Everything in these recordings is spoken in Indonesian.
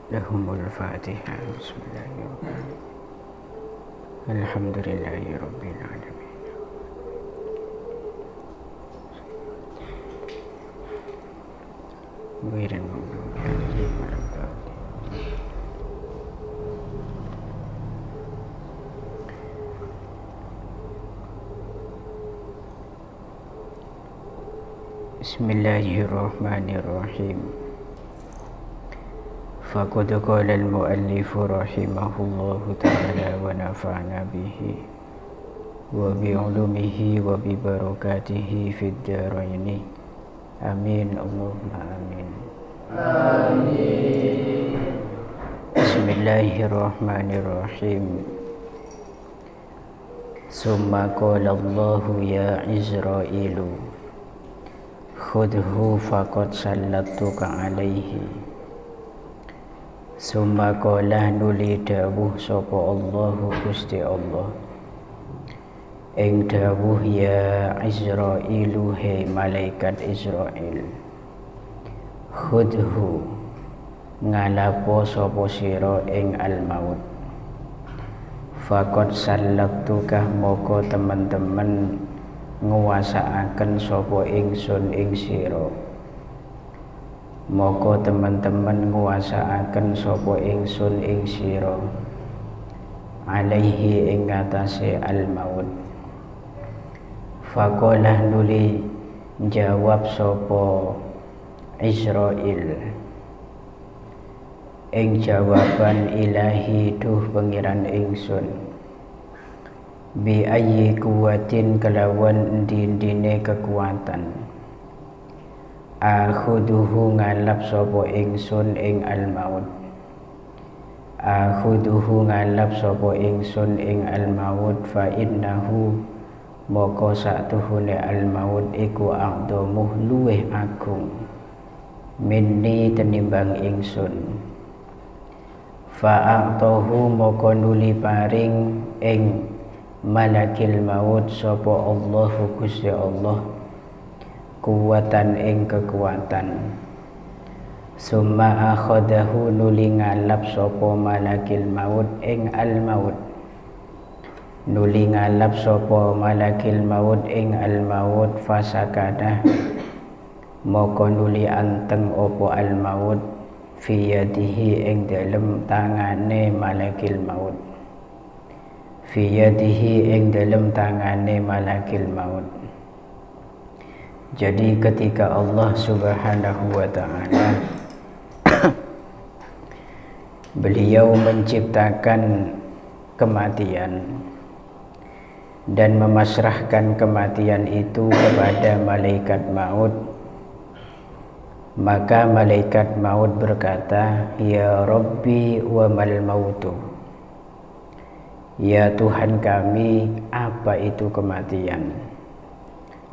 Lahumul Fatihah. Bismillahirrahmanirrahim. Alhamdulillahi Rabbil Alamin. Ghairil maghdubi alaihim waladdallin. Bismillahirrahmanirrahim. Faqad qala al-mu'allif rahimahullahu ta'ala wa nafa'na bihi wa bi'ulumihi wa bi barakatihi fid dharaini. Amin. Allahumma amin. Amin. Bismillahirrahmanirrahim. Summa qala Allahu ya Izrailu khudhu faqad sallattuka alaihi. Summa qala nuli dawuh sapa Allahu Gusti Allah ing dawuh ya Izrailu he malaikat Israil khudhu ngalapo sapa sira ing al-maut faqad sallattuka moko teman-teman nguwasaaken sapa ingsun ing sira moko teman-teman nguwasaaken sapa ingsun ing sira alaihi ing atase al-maut. Faqala nuli jawab sapa Israil ing jawaban ilahi duh pengiran ingsun bi ayyi kuwatin kelawan endi-endine kekuatan akhuduhu ngalap sapa ingsun ing al-maut. Akhuduhu ngalap sapa ingsun ing al-maut fa innahu moko satuhune al-maut iku a'dhamu luweh agung minni tenimbang ingsun. Fa a'tahu moko nuli paring ing malakil maut sapa Allahu Gusti Allah kuwatan ing kekuatan. Summa akhadahu nuli ngalap sapa malakil maut ing al-maut. Nuli ngalap sapa malakil maut ing al-maut fasakana moko nuli anteng opo al-maut fi yadihi ing dalem tangane malakil maut. Fi yadihi ing dalem tangane malakil maut. Jadi ketika Allah Subhanahu wa ta'ala beliau menciptakan kematian dan memasrahkan kematian itu kepada malaikat maut, maka malaikat maut berkata, ya Rabbi wa mal mautu, ya Tuhan kami, apa itu kematian?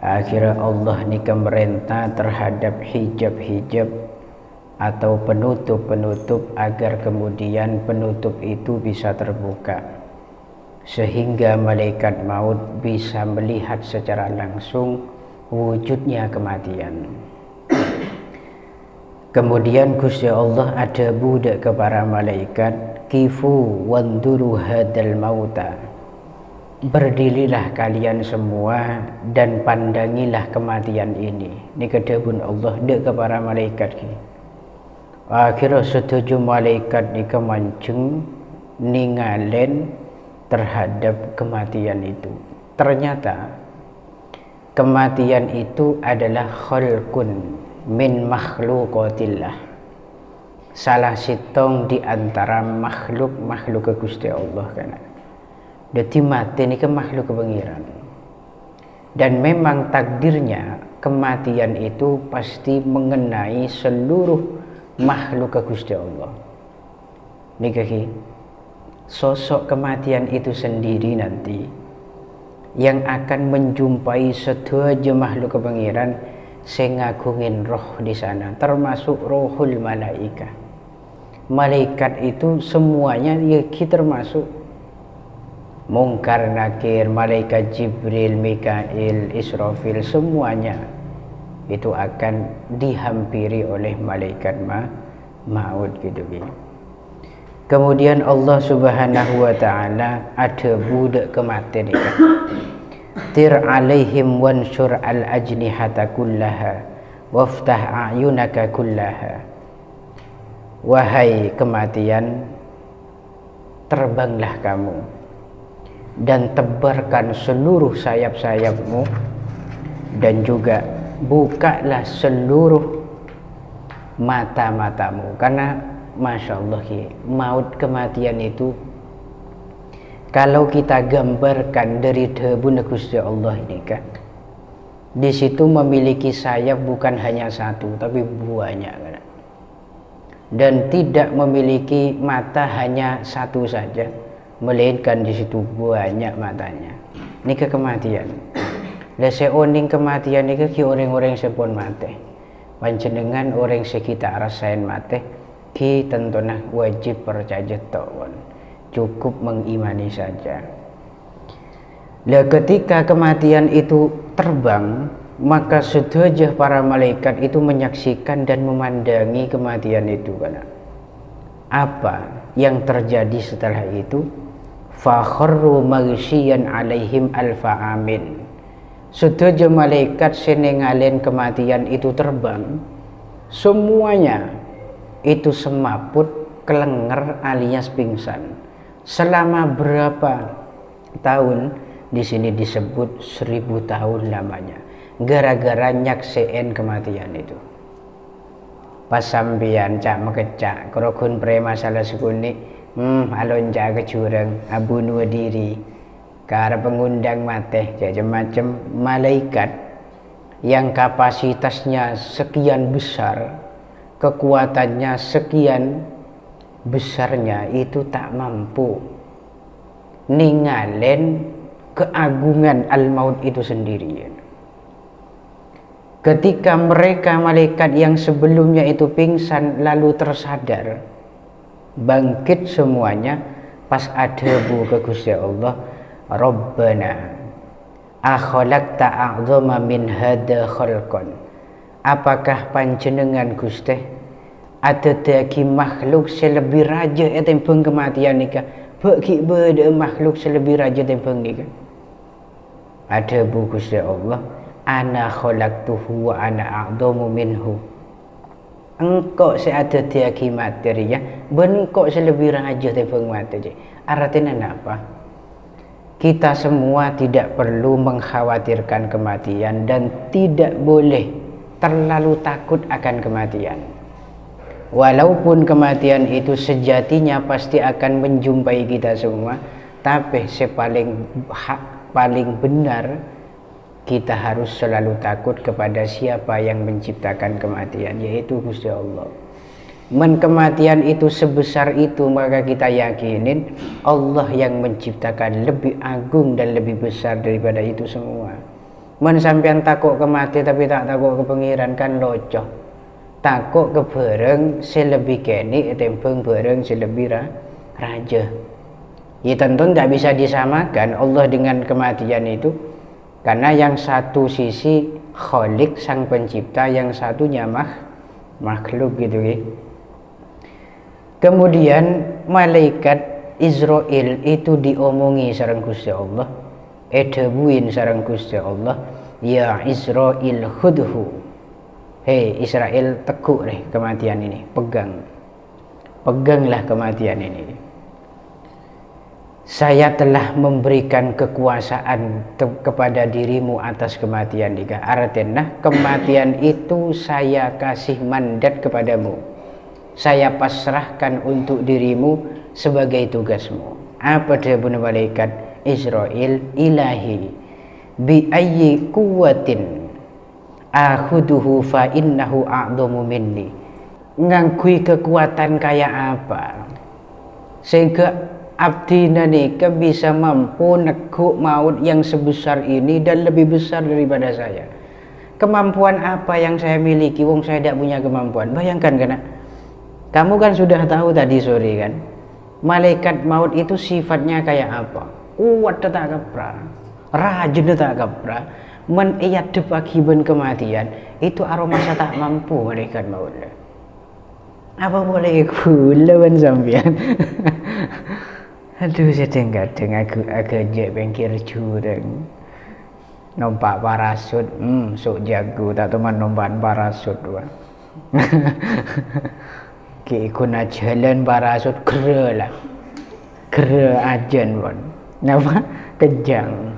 Akhirnya Allah nika merintah terhadap hijab-hijab atau penutup-penutup agar kemudian penutup itu bisa terbuka sehingga malaikat maut bisa melihat secara langsung wujudnya kematian. Kemudian Gusti Allah ada budak ke para malaikat, kifu wanduru hadal mauta, berdirilah kalian semua dan pandangilah kematian ini. Ini kedabun Allah dek ke para malaikat ki. Akhirnya setuju malaikat ni kemancing ningalen terhadap kematian itu. Ternyata kematian itu adalah khalqun min makhluqatillah, salah sitong di antara makhluk Gusti Allah kana. Dadi mati ini ke makhluk kepengiran. Dan memang takdirnya kematian itu pasti mengenai seluruh makhluk Gusti Allah. Nikahi sosok kematian itu sendiri nanti yang akan menjumpai sedaya makhluk kepengiran sing ngagungin roh di sana, termasuk rohul malaika. Malaikat itu semuanya ya termasuk Mungkar Nakir, malaikat Jibril, Mikail, Israfil, semuanya itu akan dihampiri oleh malaikat maut gitu. Kemudian Allah Subhanahu wa taala ada budak kematian ni kan. Tir alaihim wansur al ajnihata kullaha waftah a'yunaka kullaha. Wahai kematian, terbanglah kamu dan tebarkan seluruh sayap-sayapmu, dan juga bukalah seluruh mata-matamu. Karena Masya Allah, maut kematian itu kalau kita gambarkan dari debun Gusti Allah ini kan, di situ memiliki sayap bukan hanya satu tapi banyak kan? Dan tidak memiliki mata hanya satu saja, melainkan di situ banyak matanya. Ini kematian. Lese oning kematian ini ki orang-orang sepon mate. Panjenengan orang sekitar rasain mate, ki tentunya wajib percaya tawon. Cukup mengimani saja. Lah ketika kematian itu terbang, maka sedajah para malaikat itu menyaksikan dan memandangi kematian itu kan. Apa yang terjadi setelah itu? Fakharru maghsyiyan alaihim alfa amin. Sedajah malaikat senengalen kematian itu terbang, semuanya itu semaput, kelenger alias pingsan. Selama berapa tahun? Di sini disebut 1000 tahun lamanya. Gara-gara nyakseen kematian itu. Pas sampeyan cak mekecak kerokun pre masalah sekuni, alonja ke jurang abunuh diri karena pengundang mate macam-macam malaikat yang kapasitasnya sekian besar, kekuatannya sekian besarnya, itu tak mampu ninggalin keagungan al-maut itu sendiri. Ketika mereka malaikat yang sebelumnya itu pingsan lalu tersadar, bangkit semuanya, pas adabu ke Gusti Allah, Rabbana akhalaqta a'zama min hada khalqan. Apakah panjenengan Gusti ada dagi makhluk selebih raja tembang kematian nikah? Bagi beda makhluk selebih raja tembang nikah. Ada bu Gusti Allah, ana khalaqtuhu wa ana a'dhamu minhu. Engkau seada dagi materi ya, engkau selebih raja tembang materi. Artinya apa? Kita semua tidak perlu mengkhawatirkan kematian dan tidak boleh terlalu takut akan kematian. Walaupun kematian itu sejatinya pasti akan menjumpai kita semua, tapi paling benar kita harus selalu takut kepada siapa yang menciptakan kematian, yaitu Gusti Allah. Kematian itu sebesar itu, maka kita yakinin Allah yang menciptakan lebih agung dan lebih besar daripada itu semua. Sampean takut kematian tapi tak takut ke pengiran, kan locoh. Takut ke bareng selebih keni tembang bareng selebih raja. Ya tentu tidak bisa disamakan Allah dengan kematian itu, karena yang satu sisi Khalik sang pencipta, yang satunya makhluk gitu ya. Kemudian malaikat Israel itu diomongi sareng Gusti Allah, edabuin sareng Gusti Allah, ya Israel khudhu. Hei Israel, tekuk deh kematian ini, peganglah kematian ini. Saya telah memberikan kekuasaan kepada dirimu atas kematian juga. Artinya kematian itu saya kasih mandat kepadamu, saya pasrahkan untuk dirimu sebagai tugasmu. Apa dia punya malaikat Israel? Ilahi bi ayyi quwwatin akhuduhu fa innahu a'dhamu minni. Ngangkui kekuatan kayak apa sehingga abdi nika bisa mampu nekuk maut yang sebesar ini dan lebih besar daripada saya. Kemampuan apa yang saya miliki? Wong saya tidak punya kemampuan. Bayangkan kan, kamu kan sudah tahu tadi sore kan, malaikat maut itu sifatnya kayak apa? Kuat tak kapra, rajin tak kapra, meniyadep akibat kematian itu aroma tak mampu malaikat maut. Apa boleh gula kan sampean? Aduh, kadang-kadang aku agak bengkir curang. Numpak parasut, sok jago tak teman numpak parasut wah. Ki kuna jalan parasut kera lah. Kera ajan pun. Napa? Kejang.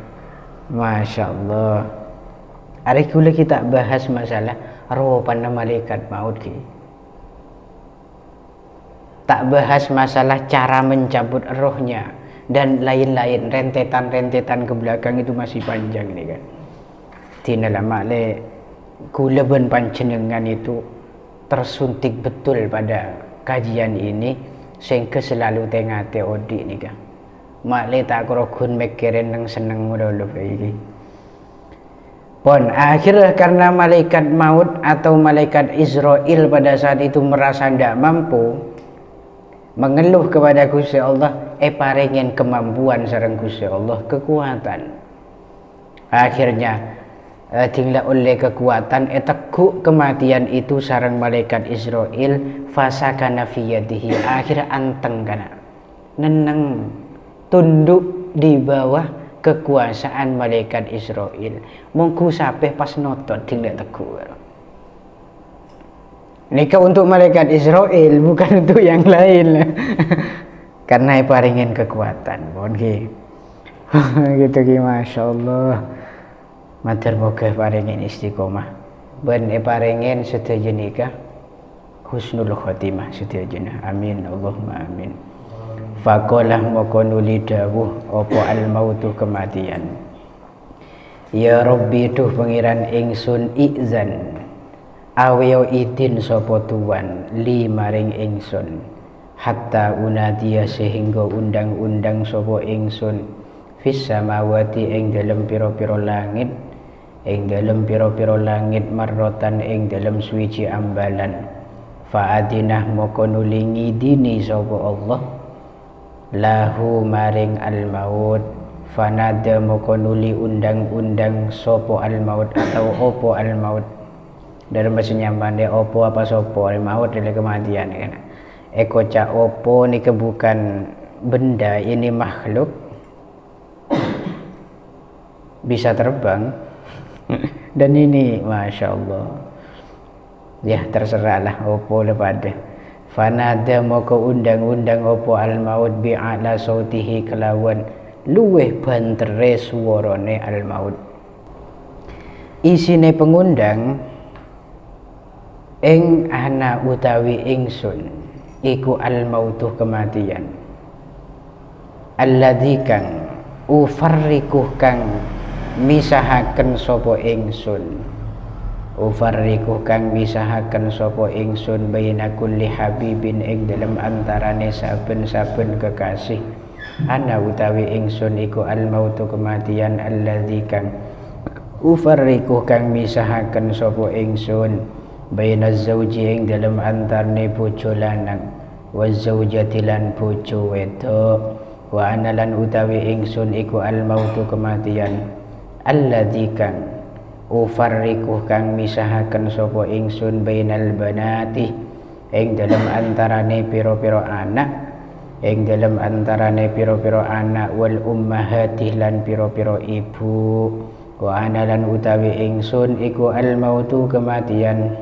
Masya Allah. Hari kula kita bahas masalah roh pada malaikat maut ki. Tak bahas masalah cara mencabut rohnya dan lain-lain, rentetan-rentetan ke belakang itu masih panjang ini kan. Tina lama le kula ben panjenengan itu tersuntik betul pada kajian ini sehingga selalu tengate odi nih kan. Mak le tak krogun mikirin nang seneng dulu iki. Pon akhirnya karena malaikat maut atau malaikat Israel pada saat itu merasa tidak mampu, mengeluh kepada Gusti Allah, paringin kemampuan sareng Gusti Allah, kekuatan. Akhirnya tinggal oleh kekuatan teguk kematian itu sareng malaikat Israel, fasakana fi yadihi, akhir anteng kana neneng tunduk di bawah kekuasaan malaikat Israel. Mongku sampai pas notot tinggal teguk. Nikah untuk malaikat Israel, bukan untuk yang lain. Karena paringin kekuatan. Bon gitu ki, masya Allah. Matur moga paringin istiqomah. Ben paringin sedaya nikah husnul khotimah sedaya. Amin Allahumma amin. Faqalah moko nuli dawuh apa al mautu kematian. Ya Rabbi duh pengiran ingsun izan. Aweo idin sapa tuan li maring ingsun hatta unadia sehingga undang-undang sapa ingsun fis samawati ing dalem pira-pira langit, ing dalem pira-pira langit marrotan ing dalem suwiji ambalan. Fa'adinah moko nuli ngidini sapa Allah lahu maring al maut, fanada moko nuli undang-undang sapa al maut atau opo al maut. Dalam bahasa nyambane opo apa sopo maut adalah kematian kan. Eko cak opo ini bukan benda, ini makhluk bisa terbang dan ini masya Allah ya terserahlah opo lepada. Fanada moko undang-undang opo al maut bi'ala sautihi kelawan luweh bantere suarane al maut. Isine pengundang ing ana utawi ingsun iku al mautuh kematian. Alladzi kang ufarriquh kang misahaken sapa ingsun. Ufarriquh kang misahaken sapa ingsun baina kulli habibin ing dalem antarane saben-saben kekasih. Ana utawi ingsun iku al mautu kematian alladzi kang ufarriquh kang misahaken sapa ingsun baina zauji ing dalam antarne bojo lanang wa zaujati lan bojo wedok. Wa ana lan utawi ingsun iku al mautu kematian alladzi kang ufarriquh kang misahaken sapa ingsun bainal banati ing dalam antarane pira-pira anak, ing dalam antarane pira-pira anak wal ummahati lan pira-pira ibu. Wa ana lan utawi ingsun iku al mautu kematian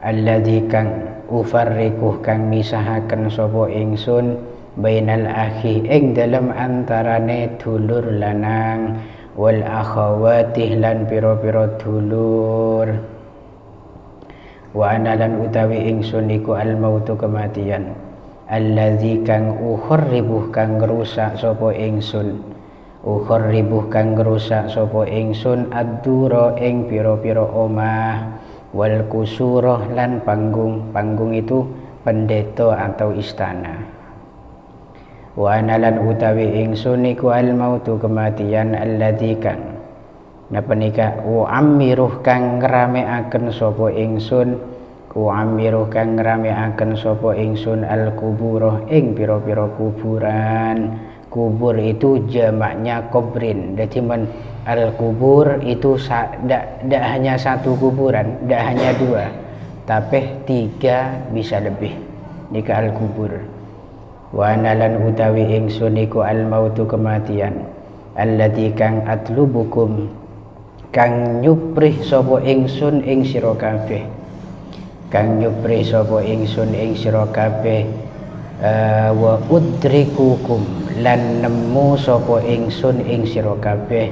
alladzi kang ufarriquh kang misahaken sapa ingsun bainal akhi ing dalam antarane dulur lanang wal akhawati lan pira-pira dulur. Wa ana lan utawi ingsun iku al mautu kematian alladzi kang ukharribuh kang ngrusak sapa ingsun, ukharribuh kang ngrusak sapa ingsun ad-dura ing pira-pira omah wal kusurah lan panggung. Panggung itu pendeta atau istana. Wa ana lan utawi ingsun iku al mautu kematian alladzi kang napa nika uammiruh kang ngramekaken sapa ingsun, uammiruh kang ngramekaken sapa ingsun al kuburah ing pira-pira kuburan. Kubur itu jamaknya kubrin. Jadi al kubur itu tidak hanya satu kuburan, tidak hanya dua, tapi 3 bisa lebih nika al kubur. Wa analan utawi ingsun iku al mautu kematian, alladzi kang atlubukum kang nyuprih sapa ingsun ing sira kabeh, kang nyuprih sapa ingsun ing sira kabeh. Wa udrikukum lan nemu sapa ingsun ing sira kabeh,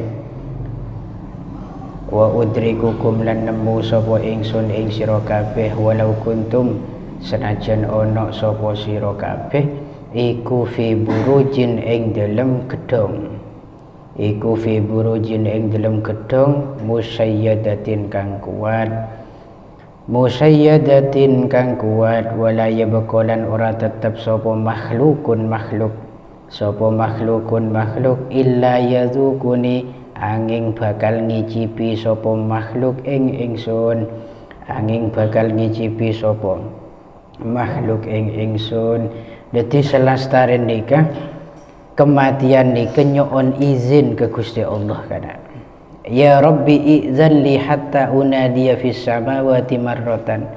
wa udrikukum lan nemu sapa ingsun ing sira kabeh, walau kuntum senajan ana sapa sira kabeh iku fi burujin ing dalem gedhong, iku fi burujin ing dalem gedhong musayyadatin kang kuat, musayyadatin kang kuat, wala yabqalan ora tetep sapa makhlukun makhluk, sapa makhlukun makhluk illa yadzukuni angin bakal ngicipi sapa makhluk ing ingsun, angin bakal ngicipi sapa makhluk ing ingsun. Dadi selastaren nika kematian nika nyoon izin ke Gusti Allah kana. Ya Rabbi izan li hatta unadiya fis samawati marratan.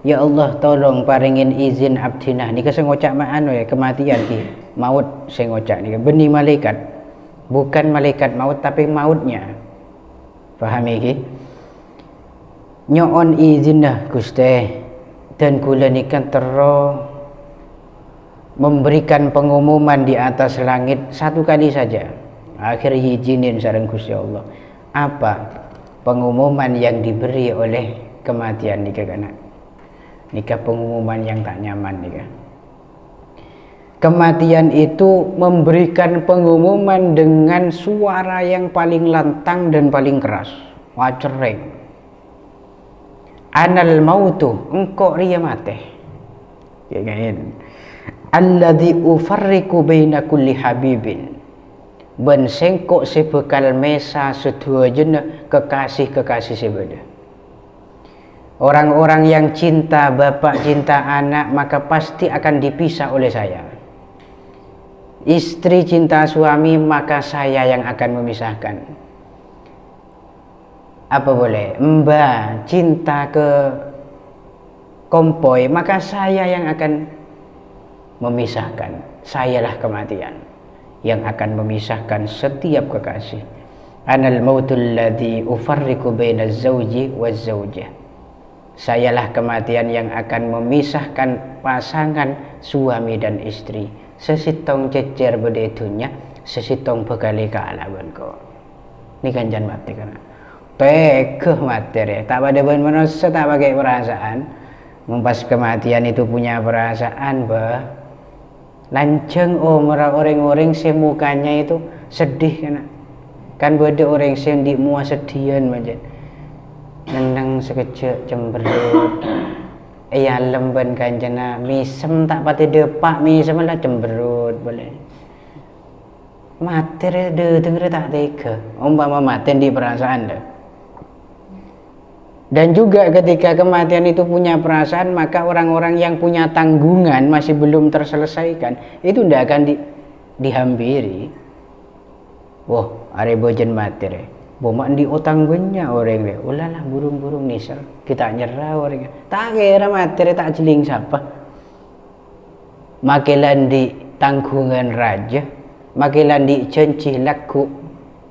Ya Allah tolong paringin izin abdinah nika sing ngocak anu ya kematian ki maut sing ngocak nika beni malaikat, bukan malaikat maut tapi mautnya. Paham iki? Nyoon izin dah Gusti dan kula nika tero memberikan pengumuman di atas langit 1 kali saja. Akhir izinin sareng Gusti Allah. Apa pengumuman yang diberi oleh kematian nika kana? Nika pengumuman yang tak nyaman nika. Kematian itu memberikan pengumuman dengan suara yang paling lantang dan paling keras. Wacereng. Anal mautu engkau ria mate. Ya kan? Alladzi ufarriqu baina kulli habibin. Ben sengkok sebekal mesa sedua jena kekasih-kekasih sebeda. Orang-orang yang cinta bapak, cinta anak, maka pasti akan dipisah oleh saya. Istri cinta suami, maka saya yang akan memisahkan. Apa boleh? Mbak cinta ke kompoi, maka saya yang akan memisahkan. Sayalah kematian yang akan memisahkan setiap kekasih. Anal mautul ladzi ufarriqu baina zauji waz zaujah. Sayalah kematian yang akan memisahkan pasangan suami dan istri. Sesitong cecer bedetunya, sesitong bekali kealaban ko. Ini kan jangan mati kan. Tekeh materi, tak pada ben manusia tak pakai perasaan. Mempas kematian itu punya perasaan bah. Lanceng orang-orang sing mukanya itu sedih kan beda orang sing di mua sedian macam nendang sekejap cemberut ya lemban kanjana misem tak pati depak misem lah cemberut boleh mati de denger tak tega umpama mati di perasaan dah. Dan juga ketika kematian itu punya perasaan, maka orang-orang yang punya tanggungan masih belum terselesaikan, itu tidak akan dihampiri. Wah, are bojen mati re. Bomak di utang banyak orang re. Ulalah burung-burung nisar, kita nyerah orang. Tak kira mati re tak jeling siapa. Makilan di tanggungan raja, makilan di janji laku.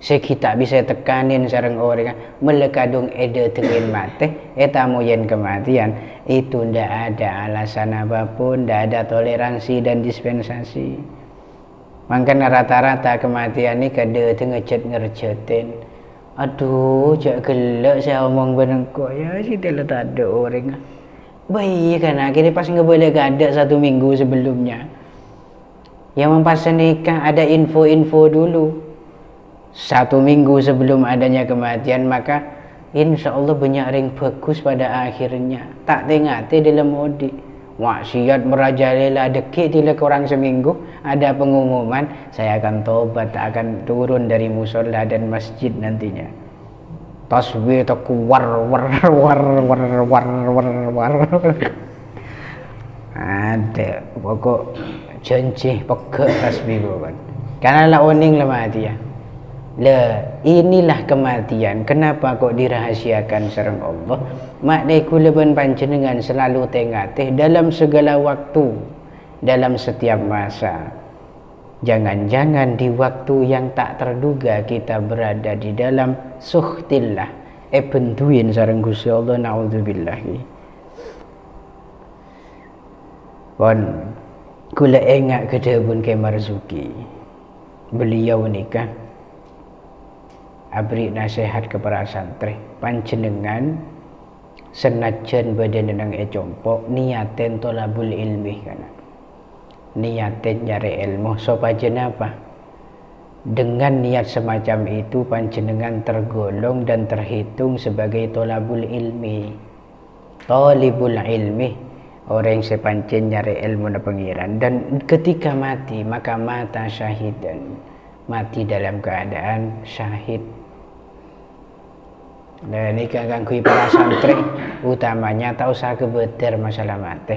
Sekita bisa tekanin sareng orang melekadung ede tengin mati etamu yen kematian itu ndak ada alasan apapun, ndak ada toleransi dan dispensasi. Makanya rata-rata kematian ini kada ngecet ngercetin. Aduh, cak gelak saya omong benengko ya sih tidak ada orang. Baik kan akhirnya pas ngeboleh ada 1 minggu sebelumnya. Yang mempas nikah ada info-info dulu. 1 minggu sebelum adanya kematian, maka insya Allah banyak ring bagus pada akhirnya. Tak tengate dalam modi maksiat merajalela dekik tidak kurang seminggu ada pengumuman saya akan tobat, akan turun dari musola dan masjid nantinya. Tasbih tak war ada pokok janji pekak tasbih bukan karena lah oning lah mati ya. Inilah kematian. Kenapa kok dirahasiakan sareng Allah? Maknai kula ben panjenengan selalu tengatih dalam segala waktu, dalam setiap masa. Jangan-jangan di waktu yang tak terduga kita berada di dalam suhtillah, bentuin sareng Gusti Allah, naudzubillahi. Pon kula ingat kedebun ke Marzuki. Beliau nikah abri nasihat kepada santri, panjenengan senajan badan nang ecompok niaten tolabul ilmi kana. Niaten nyari ilmu sopajen apa? Dengan niat semacam itu panjenengan tergolong dan terhitung sebagai tolabul ilmi. Tolibul ilmi, orang sepancen nyari ilmu na pengiran, dan ketika mati maka mata syahidan, mati dalam keadaan syahid. Dan ini kagangkui para santri utamanya tak usah kebeter masalah mati,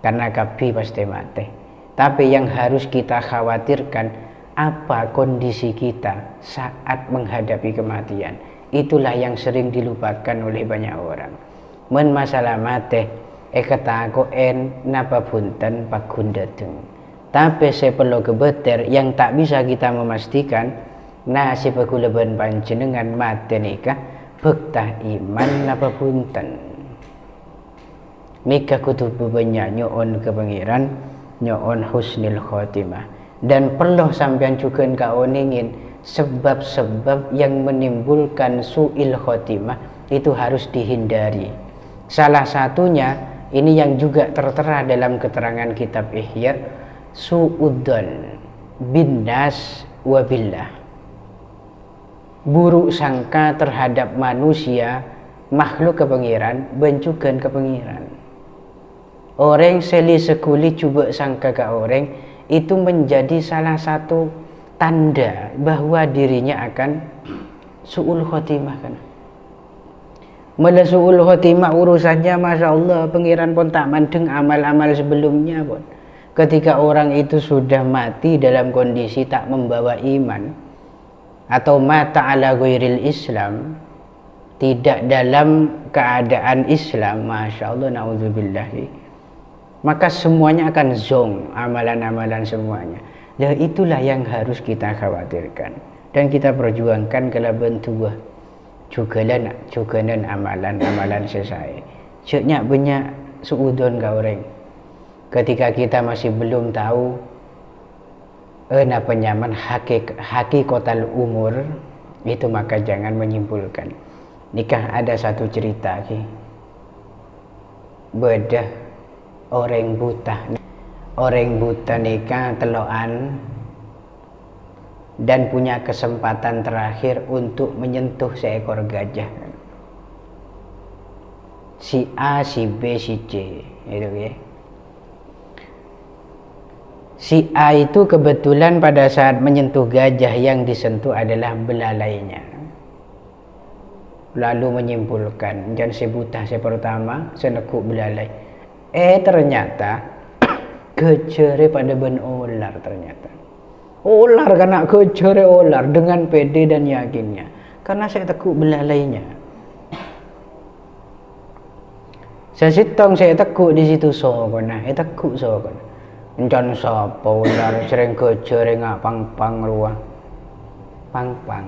karena kapi pasti mati. Tapi yang harus kita khawatirkan apa kondisi kita saat menghadapi kematian. Itulah yang sering dilupakan oleh banyak orang. Men masalah mati kata aku napa punten pakun dateng. Tapi sepelo kebeter yang tak bisa kita memastikan nasib kulaban panjenengan mati nikah bektah iman napa punten. Mika kutu banyak nyoon ke pengiran, nyoon husnil khotimah, dan perlu sampean juga kaoningin sebab-sebab yang menimbulkan su'il khotimah itu harus dihindari. Salah satunya ini yang juga tertera dalam keterangan kitab Ihya, su'udzon bin nas wa billah. Buruk sangka terhadap manusia, makhluk kepengiran, bencukan kepengiran. Orang seli sekuli coba sangka ke orang, itu menjadi salah satu tanda bahwa dirinya akan su'ul khotimah kan. Mula su'ul khotimah urusannya Masya Allah, pengiran pun tak mandeng amal-amal sebelumnya pun. Ketika orang itu sudah mati dalam kondisi tak membawa iman, atau mata ala ghairil Islam, tidak dalam keadaan Islam, Masya Allah, na'udzubillahi, maka semuanya akan zong, amalan-amalan semuanya. Dan itulah yang harus kita khawatirkan dan kita perjuangkan kalau bentuk jugalan amalan-amalan selesai. Ceknya banyak suudon kau orang. Ketika kita masih belum tahu penyaman hakikotal umur itu, maka jangan menyimpulkan. Nikah ada satu cerita bedah orang buta nikah teloan dan punya kesempatan terakhir untuk menyentuh seekor gajah. Si A, si B, si C, itu ya. Si A itu kebetulan pada saat menyentuh gajah, yang disentuh adalah belalainya. Lalu menyimpulkan, jangan si buta si pertama senekuk belalai. Ternyata kecere pada ben ular ternyata. Ular kena kecere ular dengan pede dan yakinnya. Karena saya tekuk belalainya. Saya sitong saya tekuk di situ sokona, tekuk sokona. Encan sapa ular sering kecere ngak pang-pang ruah. Pang-pang.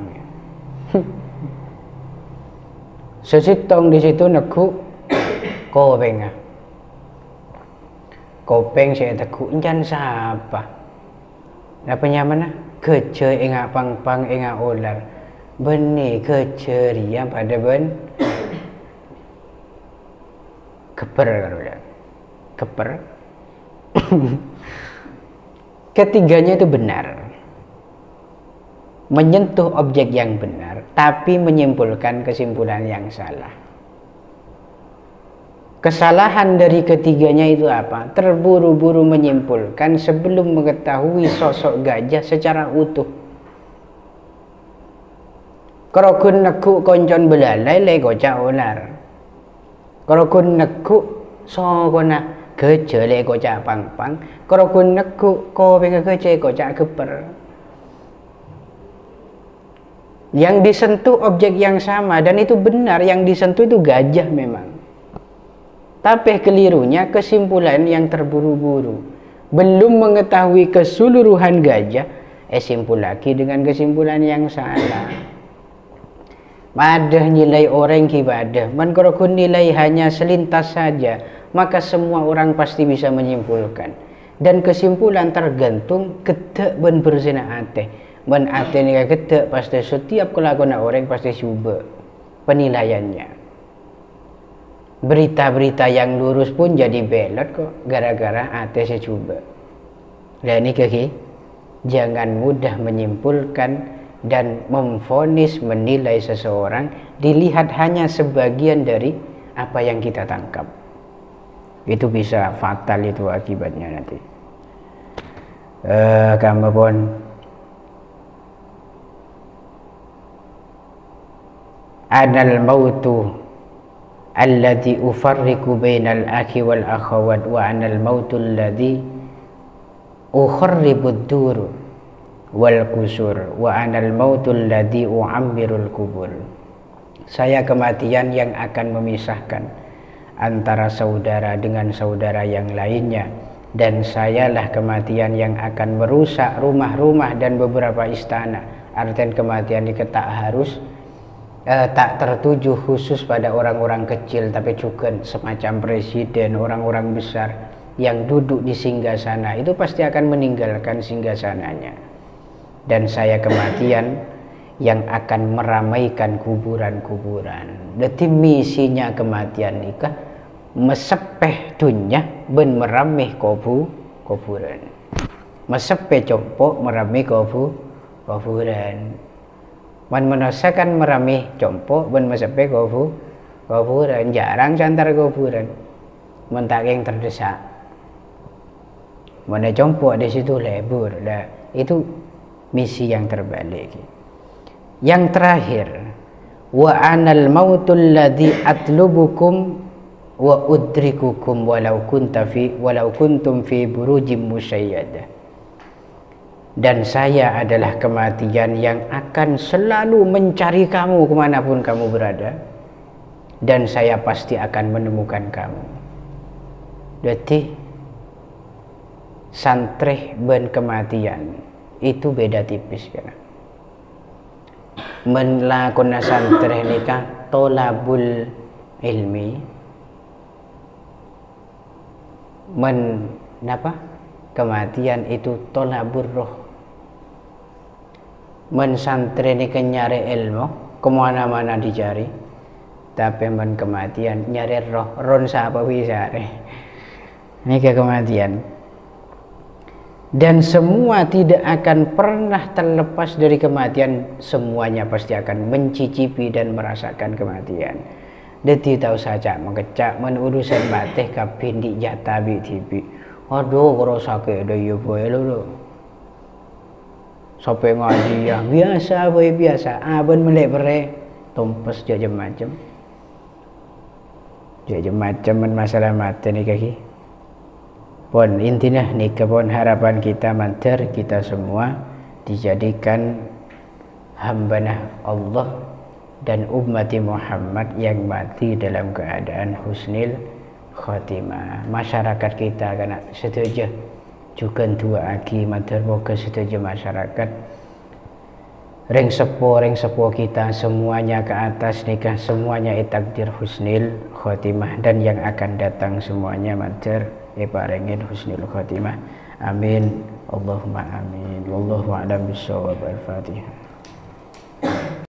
Sesitong di situ nekuk kopeng. Kopeng saya tekuk encan siapa? Napanya mana? Kece ngak pang-pang ngak ular. Beni keceria pada ben keper kan. Keper. Ketiganya itu benar, menyentuh objek yang benar, tapi menyimpulkan kesimpulan yang salah. Kesalahan dari ketiganya itu apa? Terburu-buru menyimpulkan sebelum mengetahui sosok gajah secara utuh. Kerokun nekuk koncon belalai le gocak ular. Kerokun nekuk sokona gece le gocak pang-pang. Kerokun nekuk ko pengen gece gocak keper. Yang disentuh objek yang sama, dan itu benar, yang disentuh itu gajah memang. Tapi kelirunya kesimpulan yang terburu-buru. Belum mengetahui keseluruhan gajah, simpul lagi dengan kesimpulan yang salah. Madah nilai orang ibadah, kalau nilai hanya selintas saja, maka semua orang pasti bisa menyimpulkan. Dan kesimpulan tergantung ketek ben bersina ate. Ben ate ni ketek pasti setiap kelakuan orang pasti coba penilaiannya. Berita-berita yang lurus pun jadi belot kok gara-gara ate secoba. Dan ini kaki, jangan mudah menyimpulkan dan memvonis menilai seseorang dilihat hanya sebagian dari apa yang kita tangkap. Itu bisa fatal itu akibatnya nanti. Kamu pun anal mautu alladhi ufarriqu bainal akhi wal akhawat wa anal mautu alladhi ukharribud dur wal kusur wa anal mautul ladzi u'ammirul kubur. Saya kematian yang akan memisahkan antara saudara dengan saudara yang lainnya, dan sayalah kematian yang akan merusak rumah-rumah dan beberapa istana. Artian kematian ini tak harus tak tertuju khusus pada orang-orang kecil, tapi juga semacam presiden, orang-orang besar yang duduk di singgasana itu pasti akan meninggalkan singgasananya. Dan saya kematian yang akan meramaikan kuburan-kuburan. Jadi misinya kematian nikah mesepeh dunya ben meramih kuburan. Mesepeh compok meramih kuburan. Man menosakan meramih compok ben mesepeh kuburan. Jarang santar kuburan. Mentak yang terdesak. Mana compok di situ lebur. Dah itu misi yang terbalik. Yang terakhir, wa anal mautul ladzi atlubukum wa udrikukum walau kuntum fi burujim musayyadah. Dan saya adalah kematian yang akan selalu mencari kamu kemanapun kamu berada, dan saya pasti akan menemukan kamu. Jadi santrih ben kematian itu beda tipis kan. Menlakona santrih nikah tolabul ilmi, kematian itu tolabur roh. Santri nikah nyari ilmu kemana-mana dicari, tapi kematian nyari roh. Ron siapa bisa ini kematian. Dan semua tidak akan pernah terlepas dari kematian. Semuanya pasti akan mencicipi dan merasakan kematian. Deti tahu saja mengecak menurusan bateh kapindik jatabi tibi. Aduh kalau sakit dah ya boy lo. Sampai ngaji ya biasa boy biasa. Aben melek bere tompes jam macam. Jam macam masalah mati ni kaki. Pun intinya nikah pun harapan kita manter kita semua dijadikan hamba Allah dan ummati Muhammad yang mati dalam keadaan husnil khotimah. Masyarakat kita kena setuju juga dua aki manter moga setuju masyarakat ring sepo kita semuanya ke atas nikah, semuanya takdir husnil khotimah, dan yang akan datang semuanya manter parengin husnul khatimah. Amin. Allahumma amin. Wallahu a'lam bishawab. Al-Fatihah.